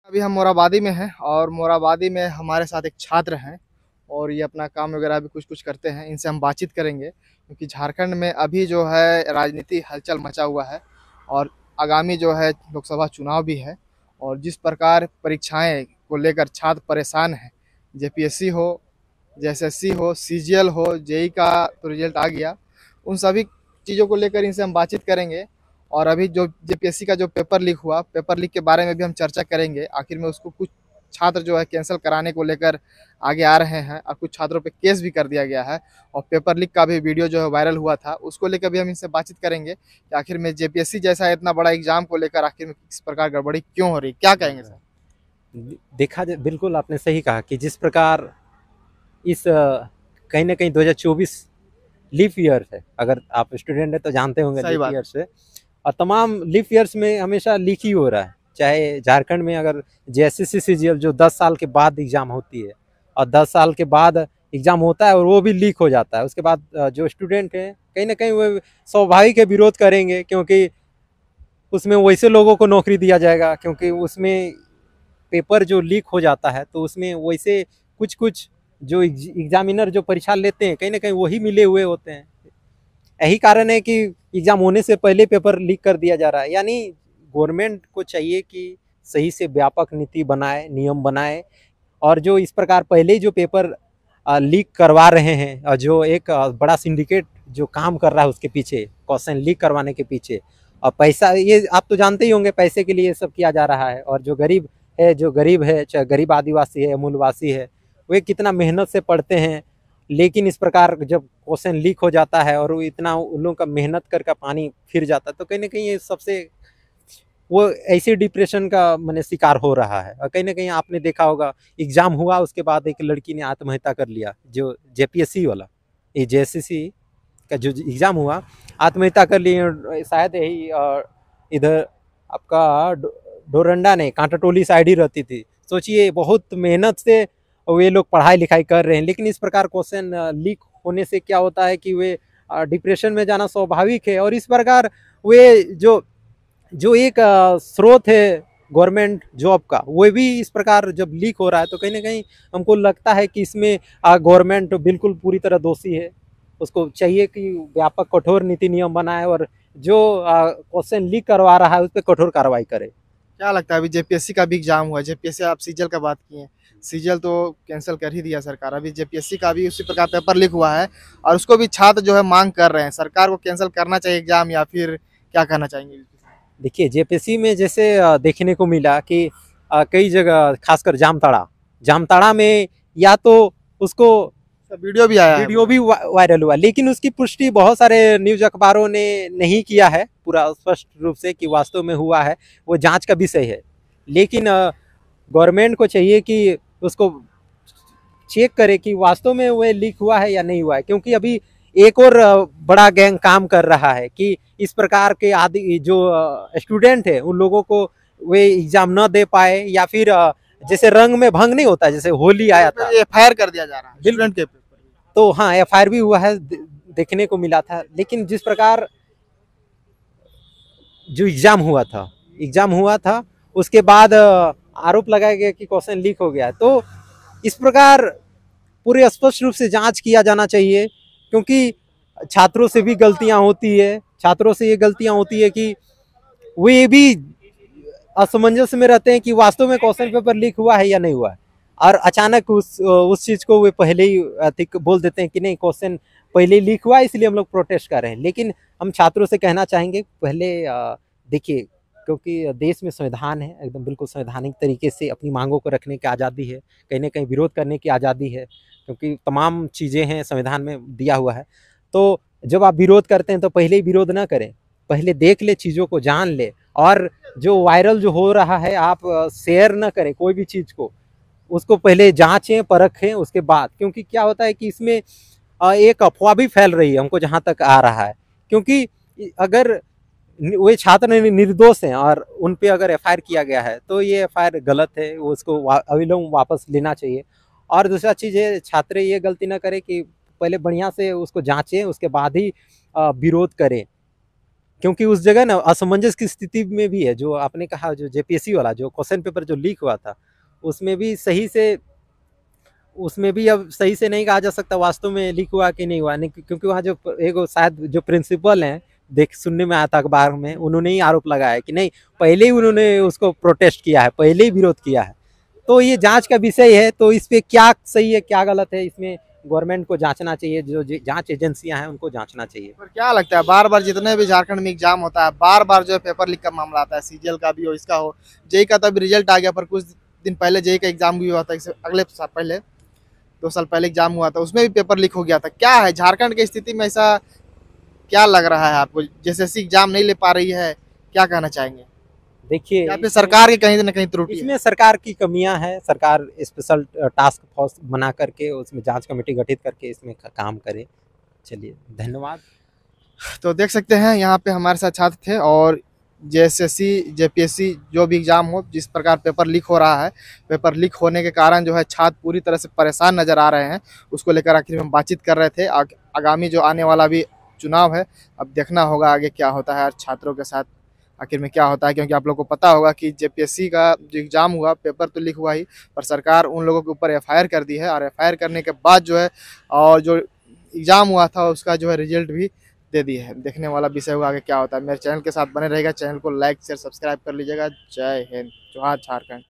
अभी हम मोराबादी में हैं और मोराबादी में हमारे साथ एक छात्र हैं और ये अपना काम वगैरह भी कुछ-कुछ करते हैं। इनसे हम बातचीत करेंगे क्योंकि झारखंड में अभी जो है राजनीति हलचल मचा हुआ है और आगामी जो है लोकसभा चुनाव भी है और जिस प्रकार परीक्षाएँ को लेकर छात्र परेशान हैं, जेपीएससी हो, जेएसएससी हो, सीजीएल हो, जेईई का तो रिज़ल्ट आ गया। उन सभी चीज़ों को लेकर इनसे हम बातचीत करेंगे और अभी जो जेपीएससी का जो पेपर लीक हुआ, पेपर लीक के बारे में भी हम चर्चा करेंगे। आखिर में उसको कुछ छात्र जो है कैंसल कराने को लेकर आगे आ रहे हैं और कुछ छात्रों पे केस भी कर दिया गया है और पेपर लीक का भी वीडियो जो है वायरल हुआ था, उसको लेकर भी हम इनसे बातचीत करेंगे कि आखिर में जेपीएससी जैसा इतना बड़ा एग्ज़ाम को लेकर आखिर में किस प्रकार गड़बड़ी क्यों हो रही है? क्या कहेंगे सर? देखा जाए, बिल्कुल आपने सही कहा कि जिस प्रकार इस कहीं न कहीं 2024 लीप ईयर है। अगर आप स्टूडेंट हैं तो जानते होंगे सही लीप बात। ईयर से। और तमाम लीप ईयर्स में हमेशा लीक ही हो रहा है। चाहे झारखंड में अगर जेएसएससी सीजीएल जो 10 साल के बाद एग्ज़ाम होती है और 10 साल के बाद एग्ज़ाम होता है और वो भी लीक हो जाता है। उसके बाद जो स्टूडेंट हैं कहीं न कहीं वो स्वाभाविक है विरोध करेंगे, क्योंकि उसमें वैसे लोगों को नौकरी दिया जाएगा, क्योंकि उसमें पेपर जो लीक हो जाता है तो उसमें वैसे कुछ-कुछ जो एग्जामिनर जो परीक्षा लेते हैं कहीं न कहीं वही मिले हुए होते हैं। यही कारण है कि एग्ज़ाम होने से पहले पेपर लीक कर दिया जा रहा है। यानी गवर्नमेंट को चाहिए कि सही से व्यापक नीति बनाए, नियम बनाए और जो इस प्रकार पहले ही जो पेपर लीक करवा रहे हैं और जो एक बड़ा सिंडिकेट जो काम कर रहा है उसके पीछे, क्वेश्चन लीक करवाने के पीछे और पैसा, ये आप तो जानते ही होंगे, पैसे के लिए ये सब किया जा रहा है। और जो गरीब है, चाहे गरीब आदिवासी है, मूलवासी है, वे कितना मेहनत से पढ़ते हैं, लेकिन इस प्रकार जब क्वेश्चन लीक हो जाता है और वो इतना उन लोगों का मेहनत करके पानी फिर जाता है, तो कहीं न कहीं ये सबसे वो ऐसे डिप्रेशन का माने शिकार हो रहा है। और कहीं न कहीं आपने देखा होगा, एग्ज़ाम हुआ उसके बाद एक लड़की ने आत्महत्या कर लिया, जो जेपीएससी वाला, ये जेएसएससी का जो एग्ज़ाम हुआ, आत्महत्या कर लिए। शायद यही इधर आपका डोरंडा नहीं, कांटाटोली साइड ही रहती थी। सोचिए बहुत मेहनत से वे लोग पढ़ाई लिखाई कर रहे हैं, लेकिन इस प्रकार क्वेश्चन लीक होने से क्या होता है कि वे डिप्रेशन में जाना स्वाभाविक है। और इस प्रकार वे जो जो एक स्रोत है गवर्नमेंट जॉब का, वो भी इस प्रकार जब लीक हो रहा है तो कहीं ना कहीं हमको लगता है कि इसमें गवर्नमेंट बिल्कुल पूरी तरह दोषी है। उसको चाहिए कि व्यापक कठोर नीति नियम बनाए और जो क्वेश्चन लीक करवा रहा है उस पर कठोर कार्रवाई करे। क्या लगता है अभी जेपीएससी का भी एग्ज़ाम हुआ है, जेपीएससी आप सीजीएल का बात किए हैं, सीजीएल तो कैंसल कर ही दिया सरकार, अभी जेपीएससी का भी उसी प्रकार पेपर लीक हुआ है और उसको भी छात्र जो है मांग कर रहे हैं, सरकार को कैंसल करना चाहिए एग्ज़ाम या फिर क्या कहना चाहेंगे? देखिए, जेपीएससी में जैसे देखने को मिला कि कई जगह खासकर जामताड़ा में या तो उसको वीडियो भी आया है, वीडियो भी वायरल हुआ, लेकिन उसकी पुष्टि बहुत सारे न्यूज अखबारों ने नहीं किया है पूरा स्पष्ट रूप से कि वास्तव में हुआ है। वो जांच का विषय है, लेकिन गवर्नमेंट को चाहिए कि उसको चेक करे कि वास्तव में वो लीक हुआ है या नहीं हुआ है, क्योंकि अभी एक और बड़ा गैंग काम कर रहा है कि इस प्रकार के आदि जो स्टूडेंट है उन लोगों को वे एग्जाम न दे पाए, या फिर जैसे रंग में भंग नहीं होता, जैसे होली आया था, एफआईआर कर दिया जा रहा है स्टूडेंट के। तो हाँ, एफआईआर भी हुआ है, देखने को मिला था। लेकिन जिस प्रकार जो एग्जाम हुआ था उसके बाद आरोप लगाया गया कि क्वेश्चन लीक हो गया, तो इस प्रकार पूरे स्पष्ट रूप से जांच किया जाना चाहिए, क्योंकि छात्रों से भी गलतियां होती है। छात्रों से ये गलतियां होती है कि वे भी असमंजस में रहते हैं कि वास्तव में क्वेश्चन पेपर लीक हुआ है या नहीं हुआ है, और अचानक उस चीज को वे पहले ही बोल देते हैं कि नहीं, क्वेश्चन पहले ही लीक हुआ है इसलिए हम लोग प्रोटेस्ट कर रहे हैं। लेकिन हम छात्रों से कहना चाहेंगे, पहले देखिए, क्योंकि देश में संविधान है, एकदम बिल्कुल संवैधानिक तरीके से अपनी मांगों को रखने की आज़ादी है, कहीं ना कहीं विरोध करने की आज़ादी है, क्योंकि तमाम चीज़ें हैं संविधान में दिया हुआ है। तो जब आप विरोध करते हैं तो पहले ही विरोध ना करें, पहले देख ले, चीज़ों को जान ले, और जो वायरल जो हो रहा है आप शेयर ना करें कोई भी चीज़ को, उसको पहले जांचें परखें उसके बाद। क्योंकि क्या होता है कि इसमें एक अफवाह भी फैल रही है हमको जहाँ तक आ रहा है, क्योंकि अगर वे छात्र निर्दोष हैं और उन पे अगर एफआईआर किया गया है तो ये एफआईआर गलत है, वो उसको अविलंब वापस लेना चाहिए। और दूसरा चीज़ है, छात्र ये गलती ना करे कि पहले बढ़िया से उसको जांचें उसके बाद ही विरोध करें। क्योंकि उस जगह ना असमंजस की स्थिति में भी है। जो आपने कहा जो जेपीएससी वाला जो क्वेश्चन पेपर जो लीक हुआ था, उसमें भी सही से उसमें भी अब सही से नहीं कहा जा सकता वास्तव में लीक हुआ कि नहीं हुआ, नहीं, क्योंकि वहाँ जो एक शायद जो प्रिंसिपल हैं, देख सुनने में आया था अखबार में, उन्होंने ही आरोप लगाया कि नहीं, पहले ही उन्होंने उसको प्रोटेस्ट किया है, पहले ही विरोध किया है। तो ये जांच का विषय है, तो इस पे क्या सही है क्या गलत है, इसमें गवर्नमेंट को जांचना चाहिए, जो जांच एजेंसियां हैं उनको जांचना चाहिए। पर क्या लगता है, बार बार जितने भी झारखंड में एग्जाम होता है, बार बार जो है पेपर लीक का मामला आता है, सीजीएल का भी हो, इसका हो, जेई का तो अभी रिजल्ट आ गया, पर कुछ दिन पहले जेई का एग्जाम भी हुआ था, इससे अगले साल पहले 2 साल पहले एग्जाम हुआ था, उसमें भी पेपर लीक हो गया था। क्या है झारखंड की स्थिति में, ऐसा क्या लग रहा है आपको, जैसे एग्जाम नहीं ले पा रही है, क्या कहना चाहेंगे? देखिए, या फिर सरकार की कहीं ना कहीं त्रुटि है? इसमें सरकार की कमियां हैं। सरकार स्पेशल टास्क फोर्स बना करके उसमें जांच कमेटी गठित करके इसमें काम करे। चलिए, धन्यवाद। तो देख सकते हैं यहाँ पे हमारे साथ छात्र थे, और जेएसएससी जेपीएससी जो भी एग्जाम हो, जिस प्रकार पेपर लीक हो रहा है, पेपर लीक होने के कारण जो है छात्र पूरी तरह से परेशान नजर आ रहे हैं। उसको लेकर आखिर में बातचीत कर रहे थे। आगामी जो आने वाला भी चुनाव है, अब देखना होगा आगे क्या होता है, छात्रों के साथ आखिर में क्या होता है, क्योंकि आप लोग को पता होगा कि जेपीएससी का जो एग्जाम हुआ, पेपर तो लीक हुआ ही, पर सरकार उन लोगों के ऊपर एफआईआर कर दी है, और एफआईआर करने के बाद जो है, और जो एग्जाम हुआ था उसका जो है रिजल्ट भी दे दी है। देखने वाला विषय होगा आगे क्या होता है। मेरे चैनल के साथ बने रहेगा, चैनल को लाइक शेयर सब्सक्राइब कर लीजिएगा। जय हिंद, जोहार झारखंड।